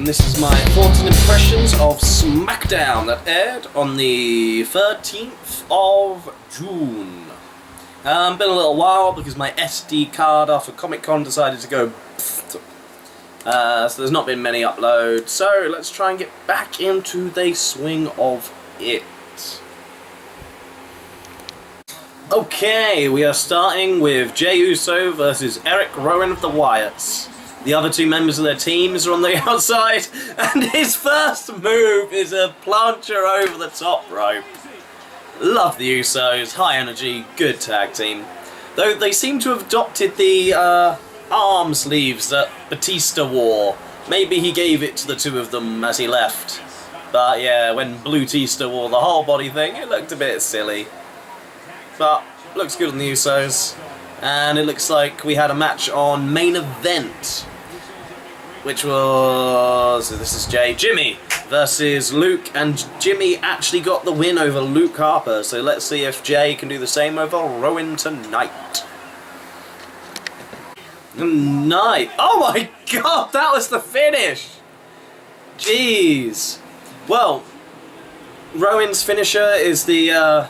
this is my thoughts and impressions of Smackdown that aired on the 13th of June. Been a little while because my SD card after Comic Con decided to go so there's not been many uploads, so let's try and get back into the swing of it. Okay, we are starting with Jey Uso versus Eric Rowan of the Wyatts. The other two members of their teams are on the outside, and his first move is a plancher over the top rope. Love the Usos, high energy, good tag team. Though they seem to have adopted the arm sleeves that Batista wore. Maybe he gave it to the two of them as he left. But yeah, when Blue-Tista wore the whole body thing, it looked a bit silly. But looks good on the Usos. And it looks like we had a match on Main Event, which was, this is Jimmy versus Luke, and Jimmy actually got the win over Luke Harper, so let's see if Jey can do the same over Rowan tonight. Oh my god, that was the finish! Jeez. Well, Rowan's finisher is the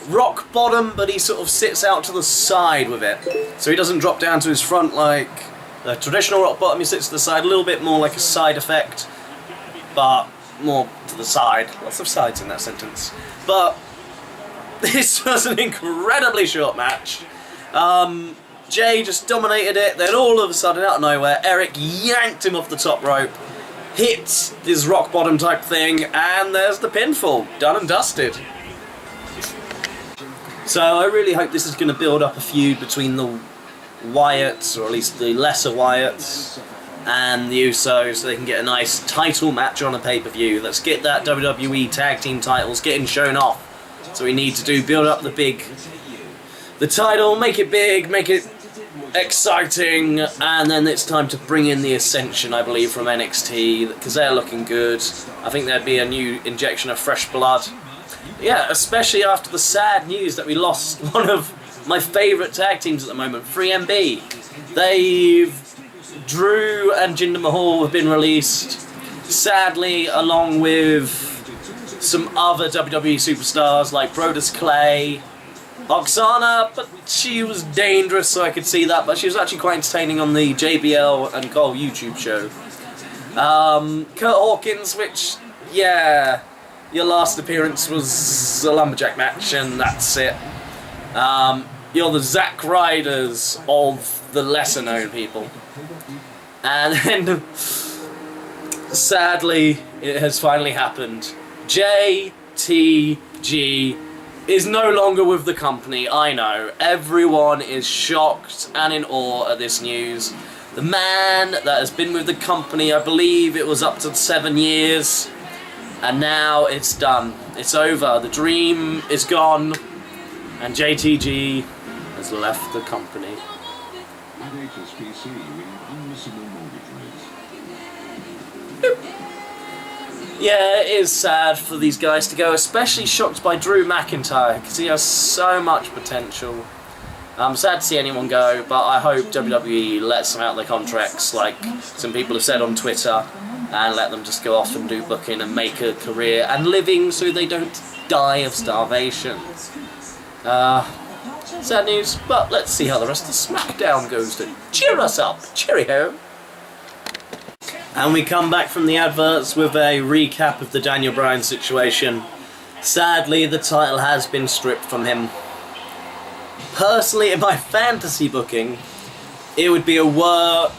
rock bottom, but he sort of sits out to the side with it. So he doesn't drop down to his front like the traditional rock bottom, he sits to the side, a little bit more like a side effect, but more to the side. Lots of sides in that sentence. But this was an incredibly short match. Jey just dominated it, then all of a sudden, out of nowhere, Eric yanked him off the top rope, hit his rock bottom type thing, and there's the pinfall. Done and dusted. So I really hope this is going to build up a feud between the Wyatts, or at least the lesser Wyatts, and the Usos, so they can get a nice title match on a pay-per-view. Let's get that WWE Tag Team titles getting shown off. So we need to do, build up the title, make it big, make it exciting, and then it's time to bring in the Ascension, I believe, from NXT, because they're looking good. I think there'd be a new injection of fresh blood. Yeah, especially after the sad news that we lost one of my favourite tag teams at the moment, 3MB. Drew and Jinder Mahal have been released, sadly, along with some other WWE superstars like Brodus Clay, Oksana, but she was dangerous, so I could see that, but she was actually quite entertaining on the JBL and Cole YouTube show. Kurt Hawkins, which, yeah, your last appearance was a lumberjack match, and that's it. You're the Zack Ryders of the lesser-known people. And then, sadly, it has finally happened. JTG is no longer with the company, I know. Everyone is shocked and in awe at this news. The man that has been with the company, I believe it was up to 7 years, and now it's done. It's over. The dream is gone, and JTG has left the company. Yeah, it is sad for these guys to go, especially shocked by Drew McIntyre, because he has so much potential. I'm sad to see anyone go, but I hope WWE lets them out of their contracts, like some people have said on Twitter, and let them just go off and do booking and make a career and living so they don't die of starvation. Sad news, but let's see how the rest of Smackdown goes to cheer us up. Cheerio! And we come back from the adverts with a recap of the Daniel Bryan situation. Sadly, the title has been stripped from him. Personally, in my fantasy booking, it would be a work,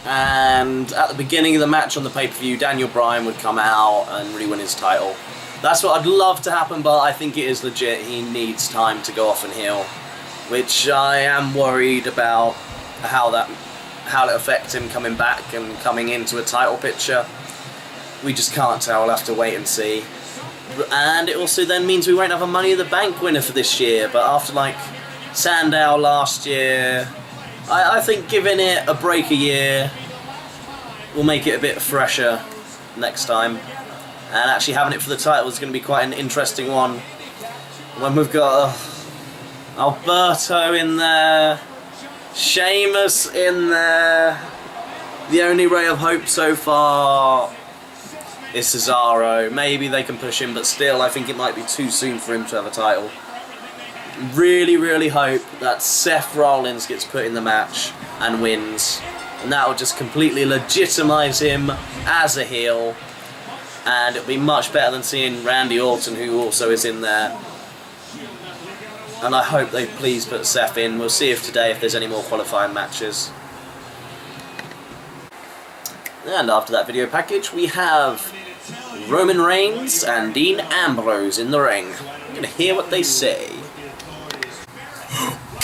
and at the beginning of the match on the pay-per-view, Daniel Bryan would come out and really win his title. That's what I'd love to happen, but I think it is legit. He needs time to go off and heal, which I am worried about how it affects him coming back and coming into a title picture. We just can't tell. We'll have to wait and see. And it also then means we won't have a Money in the Bank winner for this year, but after like Sandow last year, I think giving it a break a year will make it a bit fresher next time. And actually having it for the title is going to be quite an interesting one. When we've got Alberto in there, Sheamus in there, the only ray of hope so far is Cesaro. Maybe they can push him, but still, I think it might be too soon for him to have a title. Really, really hope that Seth Rollins gets put in the match and wins. And that will just completely legitimise him as a heel. And it'll be much better than seeing Randy Orton, who also is in there. And I hope they please put Seth in. We'll see if today if there's any more qualifying matches. And after that video package, we have Roman Reigns and Dean Ambrose in the ring. I'm going to hear what they say.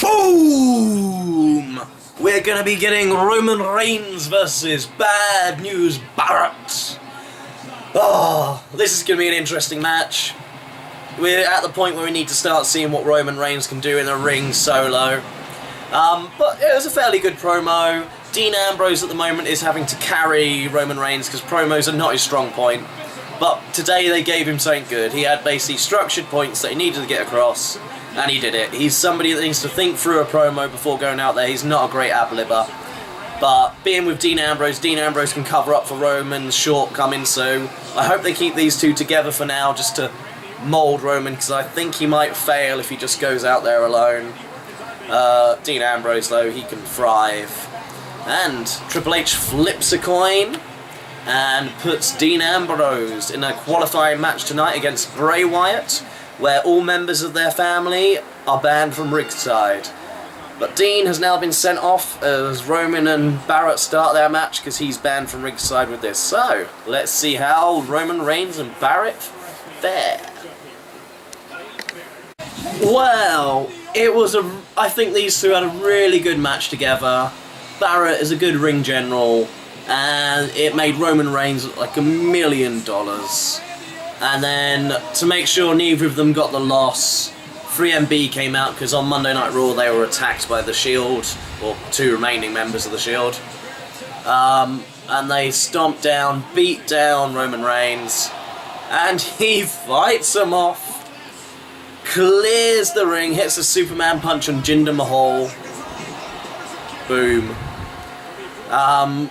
Boom! We're going to be getting Roman Reigns versus Bad News Barrett. Oh, this is going to be an interesting match. We're at the point where we need to start seeing what Roman Reigns can do in the ring solo. But it was a fairly good promo. Dean Ambrose at the moment is having to carry Roman Reigns because promos are not his strong point. But today they gave him something good. He had basically structured points that he needed to get across, and he did it. He's somebody that needs to think through a promo before going out there. He's not a great ad-libber. But being with Dean Ambrose can cover up for Roman's shortcomings, so I hope they keep these two together for now just to mould Roman, because I think he might fail if he just goes out there alone. Dean Ambrose, though, he can thrive. And Triple H flips a coin and puts Dean Ambrose in a qualifying match tonight against Bray Wyatt, where all members of their family are banned from ringside. But Dean has now been sent off as Roman and Barrett start their match because he's banned from ringside with this. So, let's see how Roman Reigns and Barrett fare. Well, I think these two had a really good match together. Barrett is a good ring general, and it made Roman Reigns look like $1 million. And then, to make sure neither of them got the loss, 3MB came out because on Monday Night Raw they were attacked by the Shield, or two remaining members of the Shield. And they stomped down, beat down Roman Reigns, and he fights them off. Clears the ring, hits a Superman punch on Jinder Mahal. Boom.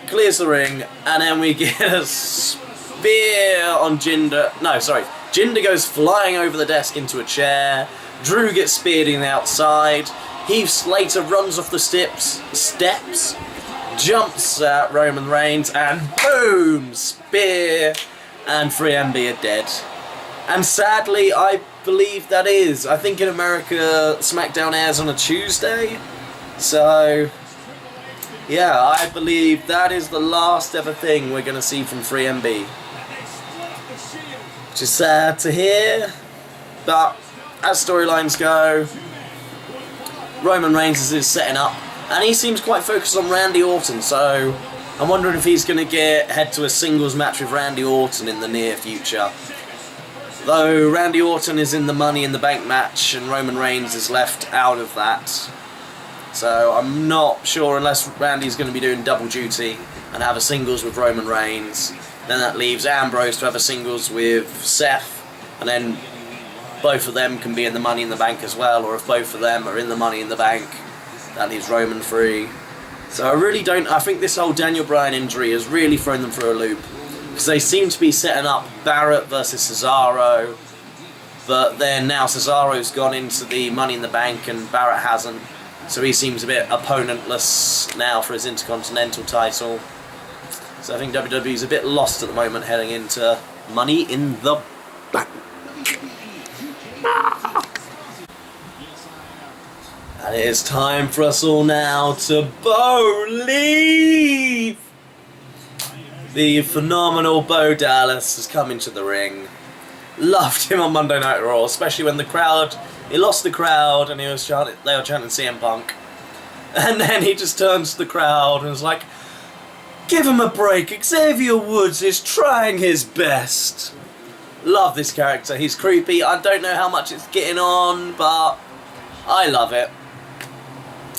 Clears the ring, and then we get a spear on Jinder. No, sorry. Jinder goes flying over the desk into a chair. Drew gets speared in the outside. Heath Slater runs off the steps, jumps at Roman Reigns, and boom! Spear, and 3MB are dead. And sadly, I believe that is. I think in America, Smackdown airs on a Tuesday. So, yeah, I believe that is the last ever thing we're going to see from 3MB. Which is sad to hear, but as storylines go, Roman Reigns is setting up, and he seems quite focused on Randy Orton, so I'm wondering if he's going to head to a singles match with Randy Orton in the near future. Though Randy Orton is in the Money in the Bank match, and Roman Reigns is left out of that. So I'm not sure, unless Randy's going to be doing double duty and have a singles with Roman Reigns. Then that leaves Ambrose to have a singles with Seth, and then both of them can be in the Money in the Bank as well, or if both of them are in the Money in the Bank, that leaves Roman free. So I think this whole Daniel Bryan injury has really thrown them through a loop, because they seem to be setting up Barrett versus Cesaro, but then now Cesaro's gone into the Money in the Bank and Barrett hasn't, so he seems a bit opponentless now for his Intercontinental title. So I think WWE's a bit lost at the moment heading into Money in the Bank. And it is time for us all now to believe. The phenomenal Bo Dallas has come into the ring. Loved him on Monday Night Raw, especially when he lost the crowd and they were chanting CM Punk. And then he just turns to the crowd and is like, give him a break, Xavier Woods is trying his best. Love this character, he's creepy. I don't know how much it's getting on, but I love it.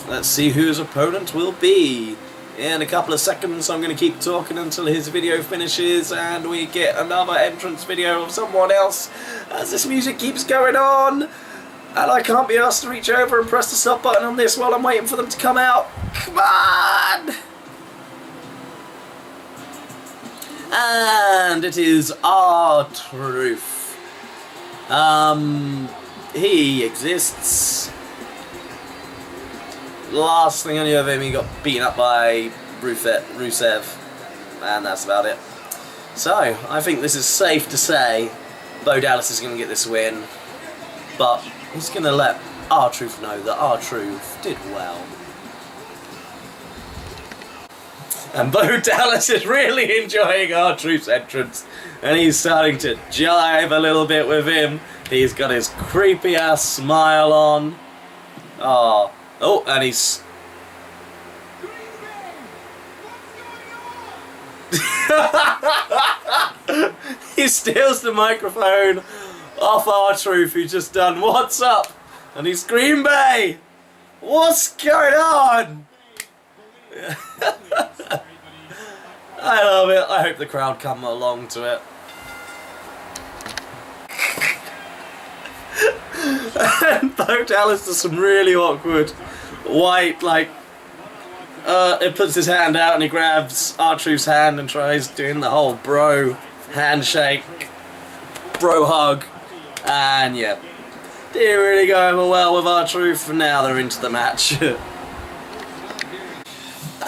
Let's see who his opponent will be. In a couple of seconds I'm going to keep talking until his video finishes and we get another entrance video of someone else as this music keeps going on. And I can't be asked to reach over and press the stop button on this while I'm waiting for them to come out. Come on! And it is R-Truth. He exists. Last thing I knew of him, he got beaten up by Rusev. And that's about it. So, I think this is safe to say Bo Dallas is going to get this win. But he's going to let R-Truth know that R-Truth did well. And Bo Dallas is really enjoying R-Truth's entrance. And he's starting to jive a little bit with him. He's got his creepy ass smile on. Oh, and he's... He steals the microphone off R-Truth, who's just done "What's up?" and he's Green Bay. What's going on? I love it. I hope the crowd come along to it. And Bo Dallas does some really awkward white, like, it puts his hand out and he grabs R-Truth's hand and tries doing the whole bro handshake, bro hug, and yeah, didn't really go over well with R-Truth, and now they're into the match.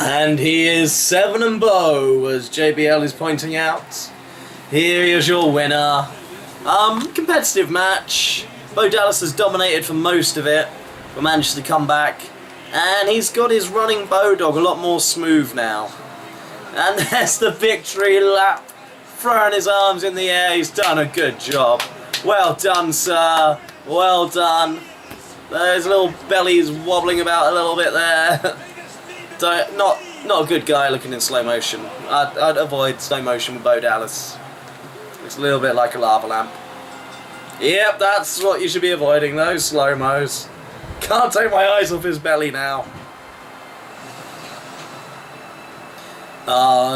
And he is 7-0, as JBL is pointing out. Here is your winner. Competitive match. Bo Dallas has dominated for most of it, but managed to come back. And he's got his running Bodog a lot more smooth now. And there's the victory lap. Throwing his arms in the air, he's done a good job. Well done, sir. Well done. Those little bellies wobbling about a little bit there. Not a good guy looking in slow motion. I'd avoid slow motion with Bo Dallas. It's a little bit like a lava lamp. Yep, that's what you should be avoiding, those slow-mos. Can't take my eyes off his belly now.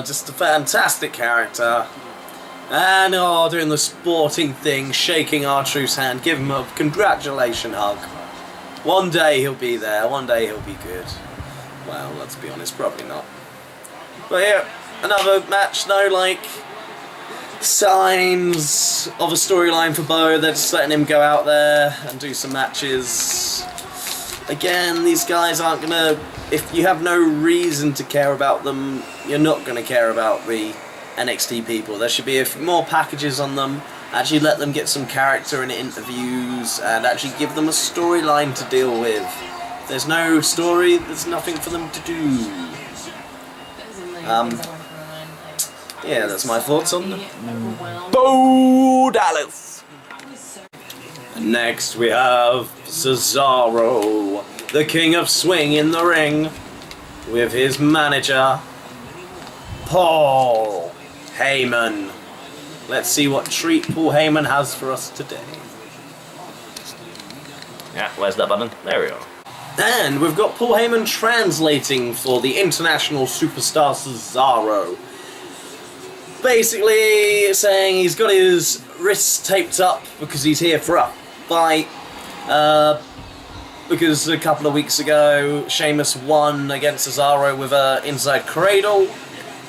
Just a fantastic character. And doing the sporting thing, shaking R-Truth's hand, give him a congratulation hug. One day he'll be there, one day he'll be good. Well, let's be honest, probably not. But yeah, another match though, like, signs of a storyline for Bo. They're just letting him go out there and do some matches. Again, these guys aren't gonna, if you have no reason to care about them, you're not gonna care about the NXT people. There should be more packages on them, actually let them get some character in interviews, and actually give them a storyline to deal with. If there's no story, there's nothing for them to do. Yeah, that's my thoughts on Bo Dallas. Next we have Cesaro, the King of Swing, in the ring with his manager, Paul Heyman. Let's see what treat Paul Heyman has for us today. Yeah, where's that button? There we are. And we've got Paul Heyman translating for the international superstar Cesaro. Basically saying he's got his wrists taped up because he's here for a fight. Because a couple of weeks ago, Sheamus won against Cesaro with an inside cradle,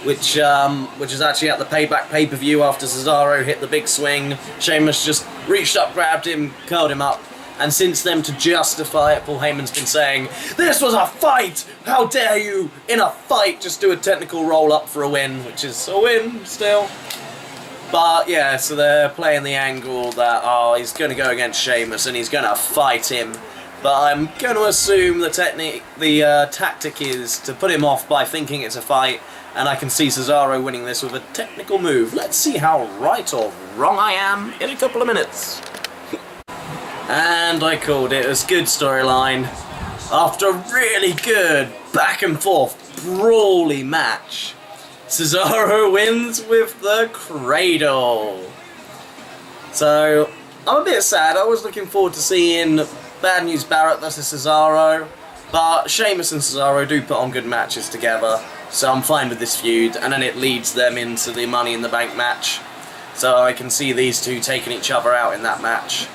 which is actually at the Payback pay-per-view after Cesaro hit the big swing. Sheamus just reached up, grabbed him, curled him up. And since then, to justify it, Paul Heyman's been saying, "This was a fight! How dare you, in a fight, just do a technical roll-up for a win," which is a win, still. But, yeah, so they're playing the angle that, he's going to go against Sheamus and he's going to fight him. But I'm going to assume the tactic is to put him off by thinking it's a fight, and I can see Cesaro winning this with a technical move. Let's see how right or wrong I am in a couple of minutes. And I called it. It was a good storyline. After a really good back and forth brawly match, Cesaro wins with the cradle. So I'm a bit sad. I was looking forward to seeing Bad News Barrett versus Cesaro, but Sheamus and Cesaro do put on good matches together, so I'm fine with this feud, and then it leads them into the Money in the Bank match. So I can see these two taking each other out in that match.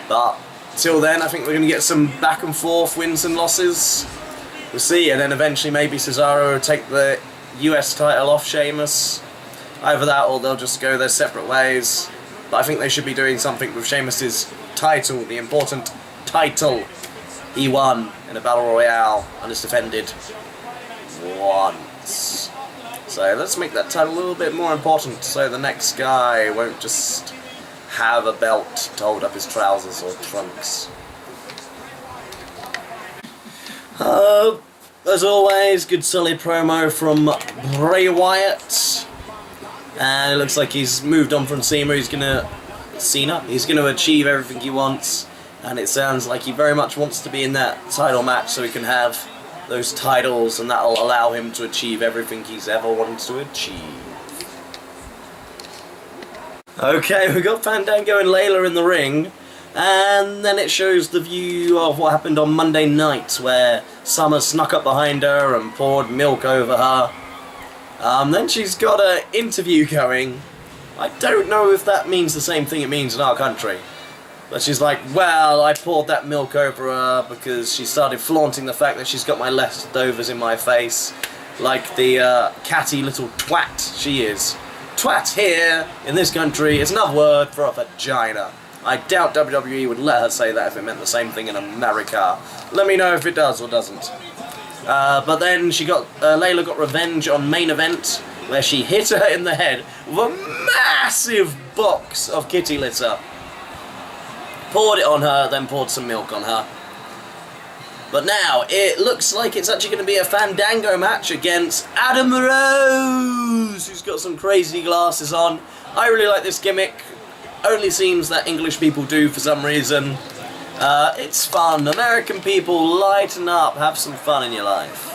But till then, I think we're going to get some back and forth wins and losses. We'll see, and then eventually maybe Cesaro will take the US title off Sheamus. Either that or they'll just go their separate ways. But I think they should be doing something with Sheamus's title, the important title. He won in a Battle Royale and has defended once. So let's make that title a little bit more important so the next guy won't just have a belt to hold up his trousers or trunks. As always, good solid promo from Bray Wyatt. And it looks like he's moved on from Cena. He's gonna achieve everything he wants. And it sounds like he very much wants to be in that title match so he can have those titles, and that'll allow him to achieve everything he's ever wanted to achieve. Okay, we've got Fandango and Layla in the ring, and then it shows the view of what happened on Monday night, where Summer snuck up behind her and poured milk over her. Then she's got an interview going. I don't know if that means the same thing it means in our country. But she's like, well, I poured that milk over her because she started flaunting the fact that she's got my leftovers in my face. Like the catty little twat she is. Twat here, in this country, is another word for a vagina. I doubt WWE would let her say that if it meant the same thing in America. Let me know if it does or doesn't. But then Layla got revenge on Main Event, where she hit her in the head with a massive box of kitty litter. Poured it on her, then poured some milk on her. But now, it looks like it's actually going to be a Fandango match against Adam Rose, who's got some crazy glasses on. I really like this gimmick. Only seems that English people do for some reason. It's fun. American people, lighten up, have some fun in your life.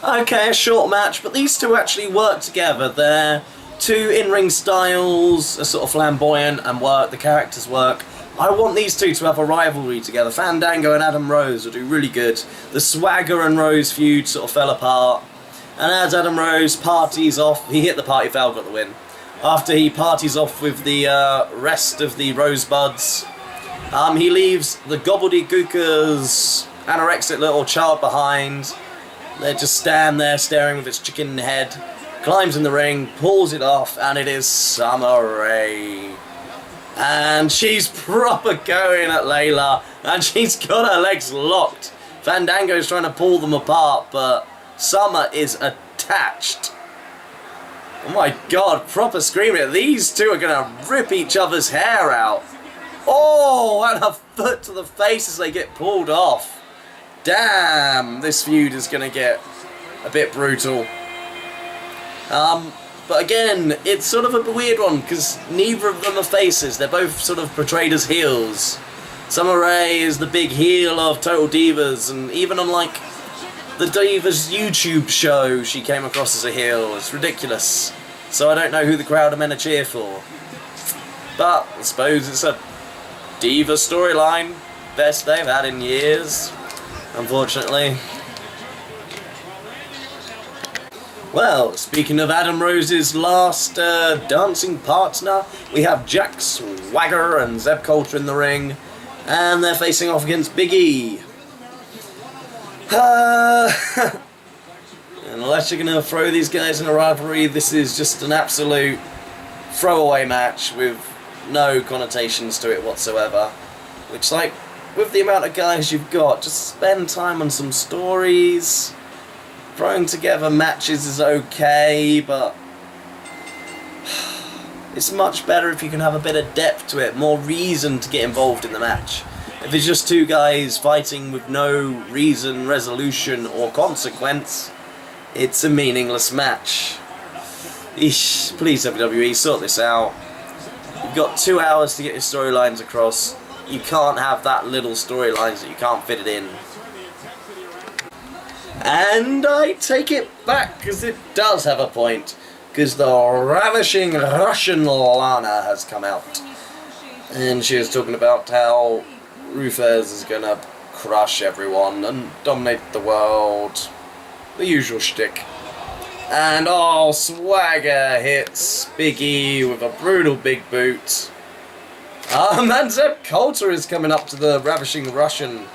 Okay, a short match, but these two actually work together. They're two in-ring styles, are sort of flamboyant and work, the characters work. I want these two to have a rivalry together. Fandango and Adam Rose will do really good. The Swagger and Rose feud sort of fell apart. And as Adam Rose parties off, he hit the party foul, got the win. After he parties off with the rest of the Rosebuds, he leaves the gobbledygooker's anorexic little child behind. They just stand there staring with its chicken head. Climbs in the ring, pulls it off, and it is Summer Rae. And she's proper going at Layla, and she's got her legs locked. Fandango's trying to pull them apart, but Summer is attached. Oh my god, proper screaming. These two are going to rip each other's hair out. Oh, and a foot to the face as they get pulled off. Damn, this feud is going to get a bit brutal. But again, it's sort of a weird one, because neither of them are faces. They're both sort of portrayed as heels. Summer Rae is the big heel of Total Divas, and even on, like, the Divas YouTube show, she came across as a heel. It's ridiculous. So I don't know who the crowd are meant to cheer for. But I suppose it's a Diva storyline. Best they've had in years, unfortunately. Well, speaking of Adam Rose's last dancing partner, we have Jack Swagger and Zeb Coulter in the ring, and they're facing off against Big E. Unless you're going to throw these guys in a rivalry, this is just an absolute throwaway match with no connotations to it whatsoever. Which, like, with the amount of guys you've got, just spend time on some stories. Throwing together matches is okay, but it's much better if you can have a bit of depth to it, more reason to get involved in the match. If it's just two guys fighting with no reason, resolution, or consequence, it's a meaningless match. Eesh, please WWE, sort this out. You've got 2 hours to get your storylines across. You can't have that little storylines that you can't fit it in. And I take it back, because it does have a point. Because the ravishing Russian Lana has come out. And she was talking about how Rufus is going to crush everyone and dominate the world. The usual shtick. And oh, Swagger hits Big E with a brutal big boot. And Zeb Coulter is coming up to the ravishing Russian.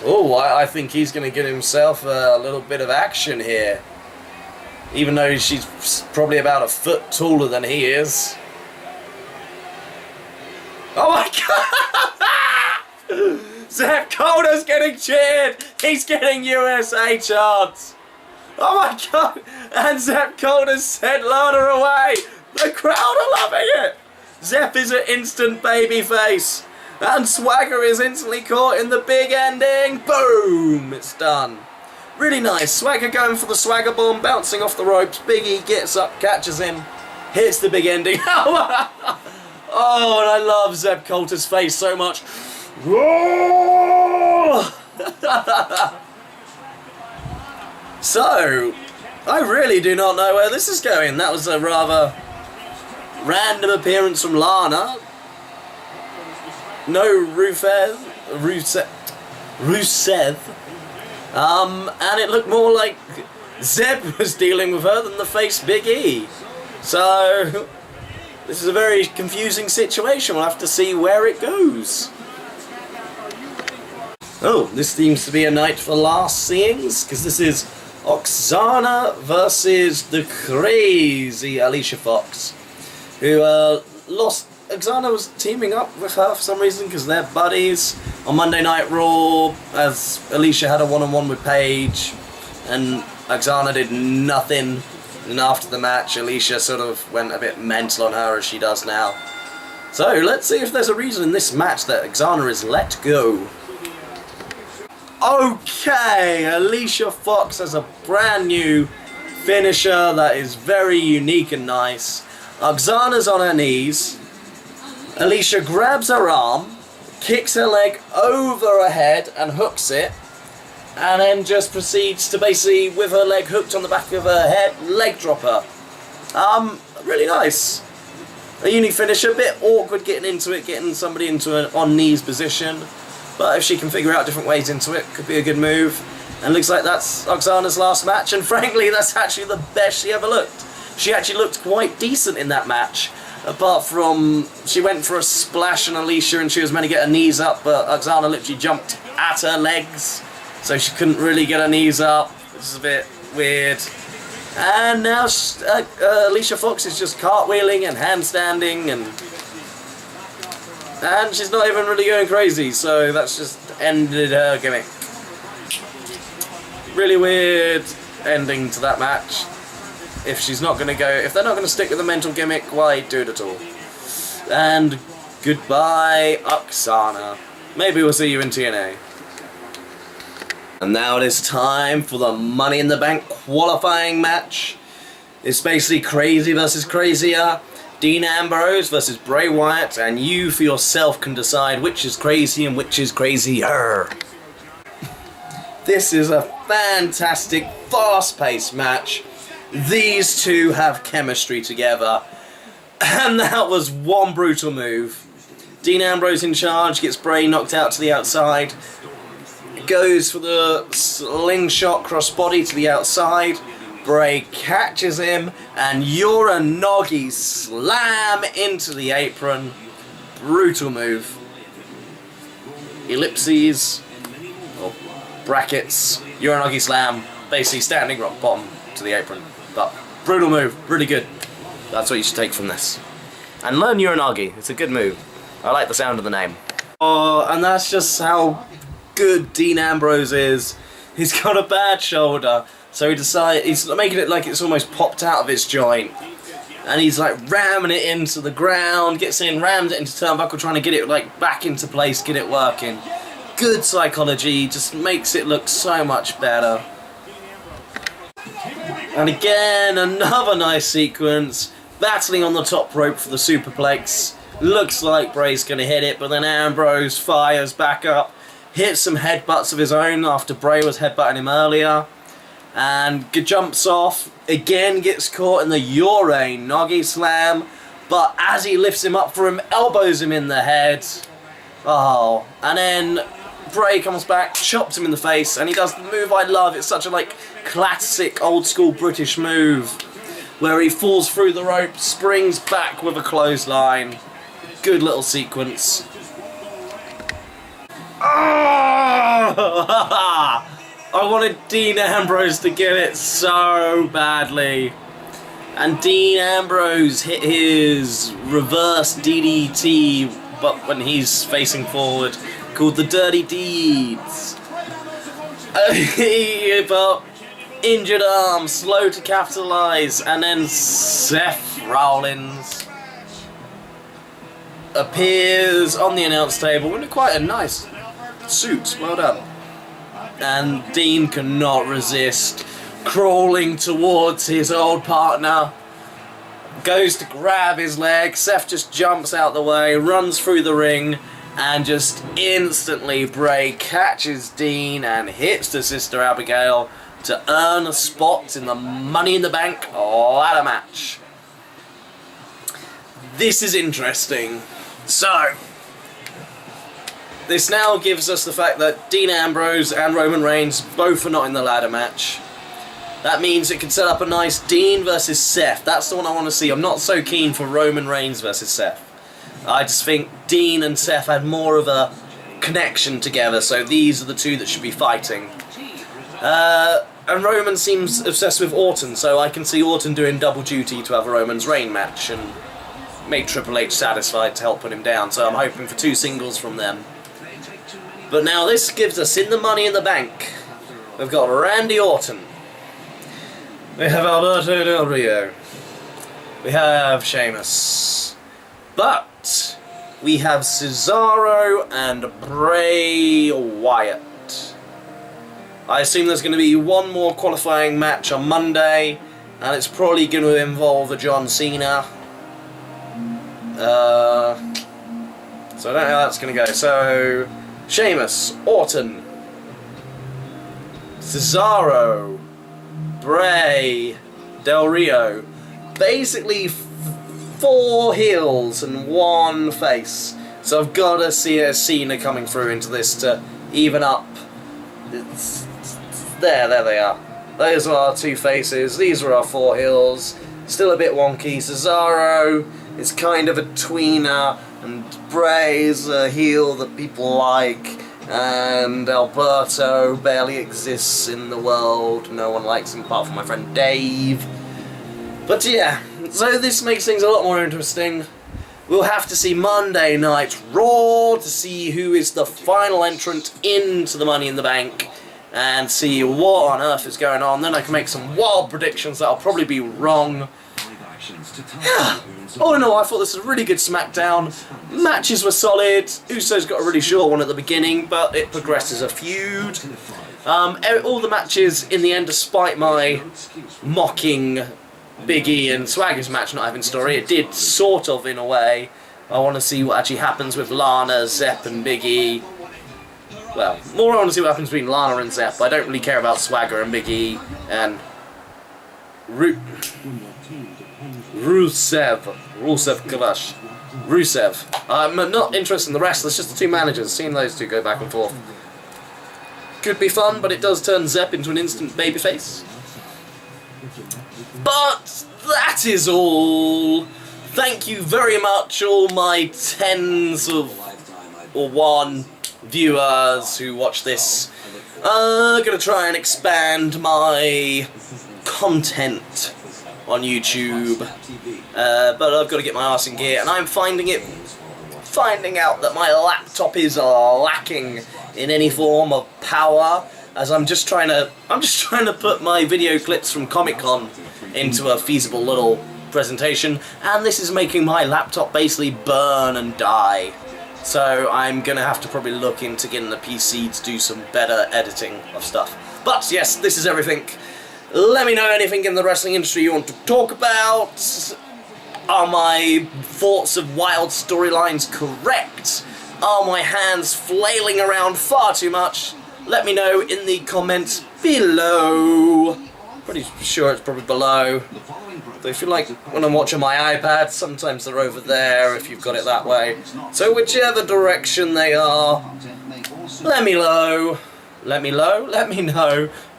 Oh, I think he's going to get himself a little bit of action here. even though she's probably about a foot taller than he is. Oh my god! Zeb Coulter's getting cheered! He's getting USA chants! Oh my god! And Zeb Coulter's sent Lana away! The crowd are loving it! Zeb is an instant babyface! And Swagger is instantly caught in the big ending! Boom! It's done. Really nice. Swagger going for the Swagger bomb, bouncing off the ropes. Big E gets up, catches him, hits the big ending. Oh, and I love Zeb Coulter's face so much. So, I really do not know where this is going. That was a rather random appearance from Lana. No Rusev. And it looked more like Zeb was dealing with her than the face Big E. So, this is a very confusing situation. We'll have to see where it goes. Oh, this seems to be a night for last seeings, because this is Oksana versus the crazy Alicia Fox, who lost. Oksana was teaming up with her for some reason because they're buddies on Monday Night Raw, as Alicia had a one-on-one with Paige, and Oksana did nothing. And after the match, Alicia sort of went a bit mental on her, as she does now. So let's see if there's a reason in this match that Oksana is let go. Okay, Alicia Fox has a brand new finisher that is very unique and nice. Oksana's on her knees. Alicia grabs her arm, kicks her leg over her head and hooks it, and then just proceeds to basically, with her leg hooked on the back of her head, leg drop her. Really nice. A unique finisher, a bit awkward getting into it, getting somebody into an on-knees position. But if she can figure out different ways into it, could be a good move. And looks like that's Oksana's last match, and frankly, that's actually the best she ever looked. She actually looked quite decent in that match. Apart from, she went for a splash on Alicia and she was meant to get her knees up, but Oksana literally jumped at her legs, so she couldn't really get her knees up, which is a bit weird. And now Alicia Fox is just cartwheeling and handstanding, and she's not even really going crazy, so that's just ended her gimmick. Really weird ending to that match. If she's not going to go, if they're not going to stick with the mental gimmick, why do it at all? And goodbye, Oksana. Maybe we'll see you in TNA. And now it is time for the Money in the Bank qualifying match. It's basically Crazy versus Crazier, Dean Ambrose versus Bray Wyatt, and you for yourself can decide which is crazy and which is crazier. This is a fantastic, fast-paced match. These two have chemistry together, and that was one brutal move. Dean Ambrose in charge, gets Bray knocked out to the outside, goes for the slingshot crossbody to the outside. Bray catches him, and Uranagi slam into the apron. Brutal move. Ellipses, or brackets, Uranagi slam, basically standing rock bottom to the apron. But brutal move, really good. That's what you should take from this. And learn Uranagi, it's a good move. I like the sound of the name. Oh, and that's just how good Dean Ambrose is. He's got a bad shoulder, so he's making it like it's almost popped out of its joint. And he's like ramming it into the ground, gets in, rams it into turnbuckle, trying to get it like back into place, get it working. Good psychology, just makes it look so much better. And again, another nice sequence, battling on the top rope for the superplex. Looks like Bray's going to hit it, but then Ambrose fires back up, hits some headbutts of his own after Bray was headbutting him earlier, and jumps off, again gets caught in the Uranagi slam, but as he lifts him up for him, elbows him in the head. Oh, and then Bray comes back, chops him in the face, and he does the move I love. It's such a classic old school British move where he falls through the rope, springs back with a clothesline. Good little sequence. Oh! I wanted Dean Ambrose to get it so badly. And Dean Ambrose hit his reverse DDT, but when he's facing forward, called the Dirty Deeds. But injured arm, slow to capitalise, and then Seth Rollins appears on the announce table in quite a nice suit, well done. And Dean cannot resist, crawling towards his old partner, goes to grab his leg, Seth just jumps out the way, runs through the ring, and just instantly Bray catches Dean and hits the Sister Abigail to earn a spot in the Money in the Bank ladder match. This is interesting. So, this now gives us the fact that Dean Ambrose and Roman Reigns both are not in the ladder match. That means it can set up a nice Dean versus Seth. That's the one I want to see. I'm not so keen for Roman Reigns versus Seth. I just think Dean and Seth had more of a connection together, so these are the two that should be fighting. And Roman seems obsessed with Orton, so I can see Orton doing double duty to have a Roman's Reign match and make Triple H satisfied to help put him down, so I'm hoping for 2 singles from them. But now this gives us in the Money in the Bank. We've got Randy Orton. We have Alberto Del Rio. We have Sheamus. But we have Cesaro and Bray Wyatt. I assume there's going to be one more qualifying match on Monday, and it's probably going to involve a John Cena. So I don't know how that's going to go. So, Sheamus, Orton, Cesaro, Bray, Del Rio. Basically 4 heels and 1 face. So I've got to see a Cena coming through into this to even up. There they are. Those are our 2 faces. These are our 4 heels. Still a bit wonky. Cesaro is kind of a tweener, and Bray's a heel that people like, and Alberto barely exists in the world. No one likes him apart from my friend Dave. But yeah, so this makes things a lot more interesting. We'll have to see Monday Night Raw to see who is the final entrant into the Money in the Bank and see what on earth is going on. Then I can make some wild predictions that'll probably be wrong. Yeah. All in all, I thought this was a really good Smackdown. Matches were solid. Usos got a really short one at the beginning, but it progressed as a feud. All the matches in the end, despite my mocking Big E and Swagger's match not having story, it did sort of in a way. I want to see what actually happens with Lana, Zepp and Big E. Well, more I want to see what happens between Lana and Zepp. I don't really care about Swagger and Big E and Rusev Kalash. Rusev. I'm not interested in the rest, it's just the 2 managers, seeing those 2 go back and forth. Could be fun, but it does turn Zepp into an instant babyface. But that is all. Thank you very much, all my tens of, or 1 viewers who watch this. I'm going to try and expand my content on YouTube, but I've got to get my arse in gear, and I'm finding out that my laptop is lacking in any form of power, as I'm just trying to put my video clips from Comic-Con into a feasible little presentation, and this is making my laptop basically burn and die. So I'm gonna have to probably look into getting the PC to do some better editing of stuff. But yes, this is everything. Let me know anything in the wrestling industry you want to talk about. Are my thoughts of wild storylines correct? Are my hands flailing around far too much? Let me know in the comments below. Pretty sure it's probably below. But if you like, when I'm watching my iPad, sometimes they're over there if you've got it that way. So whichever direction they are, let me know. Let me know.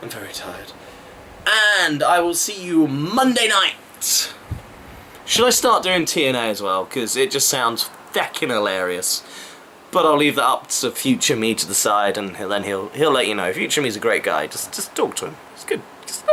I'm very tired. And I will see you Monday night. Should I start doing TNA as well? Because it just sounds feckin' hilarious. But I'll leave that up to future me to decide, and then he'll let you know. Future me's a great guy. Just talk to him. It's good. Just